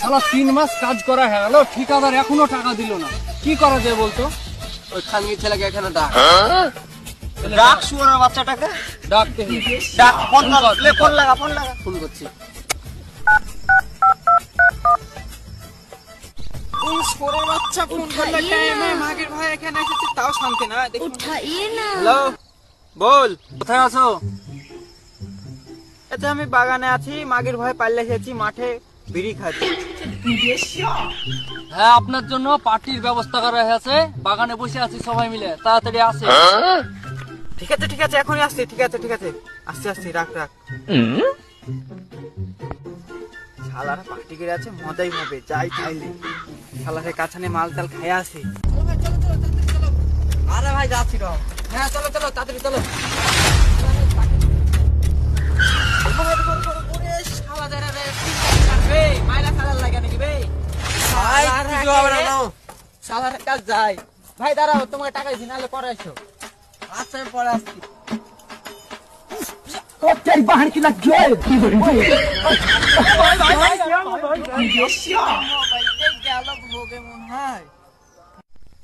শালা 3 মাস কাজ করা হয়ে গেল, ঠিকাদার এখনো টাকা দিল না। কি করা যায় বলতো? ওই খানগি ছেলেকে এখানে ডাক। ডাক শুয়োরের বাচ্চাটাকে। ডাকতে ডাক, ফোন লাগা। ফোন করছি। শুয়োরের বাচ্চা ফোন করলে টাইমে মাগের ভাই এখানে এসেছে, তাও শান্তি না। उठाइए ना। হ্যালো, বল। কোথায় আছো? আচ্ছা, আমি বাগানে আছি, মাগের ভয় পাল্লে এসেছি, মাঠে বিড়ি খাচ্ছি। হ্যাঁ, আপনার জন্য পার্টির ব্যবস্থা করা হয়েছে। বাগানে বসে আছি সবাই মিলে, তাড়াতাড়ি আসে। ঠিক আছে, এখনই আসছি। ঠিক আছে, আসছি, রাখ। শালারা পার্টি করে আছে, মজাই হবে, যাই তাইলে শালারে কাছানে মাল টাল খাইয়া আসি। আরে ভাই যাচ্ছি তো। হ্যাঁ চলো তাড়াতাড়ি চলো। শালার কাজ যাই। ভাই দাঁড়াও, তোমাকে টাকা দিই, নাহলে পরে এসো। আচ্ছা আমি পরে আসছি।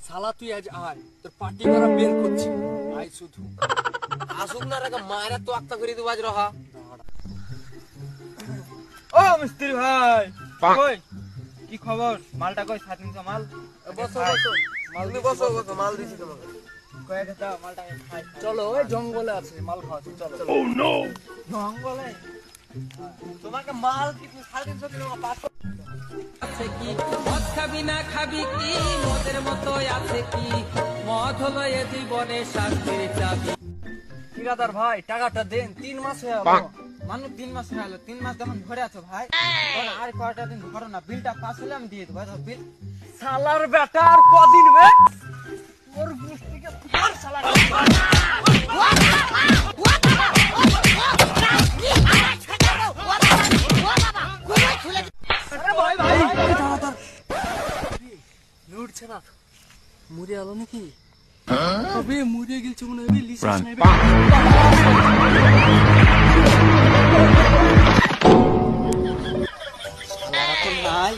শালা তুই আজ আয়, তোর পার্টি করা বের করছি। আয় শুধু আসুক না রে, মায়েরা তো আক্তা করে দেবো আজ রহা। ও মিস্ত্রি ভাই, কই কি খবর? মালটা কই? 350 মাল। বসো তুমি বসো মাল দিছি তোমাকে। কয়েক দাও, মালটা খাই। চলো, ওই জঙ্গলে আছে মাল খাওয়া, চলো। জঙ্গলে তোমাকে মাল কি 350 কিলো পাঁচ আছে কি মদ খাবি না খাবি কি মদের মতো আছে কি মদ হলো এ জীবনে শান্তির চাবি। ঠিকাদার ভাই, টাকাটা দেন। 3 মাস হয়ে গেল। মানুষ 3 মাস হয়ে গেল। 3 মাস যখন ধরে আছো ভাই, তখন আর কয়টা দিন ধরো না, বিলটা পাস হলে আমি দিয়ে দেবো। বিল শালার বেটা আর কদিন বে? ওর গুষ্টিকে তোর শালা। লুটছে না, মুড়ে আলো নাকি? তবে মুড়ে গেছে মনে হয়, লিসেস নাই। শালারা তো নাই,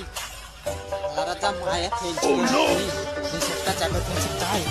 শালারা যা মায়া খেলছে, হিসেবটা চাপে ফেলছে তাই।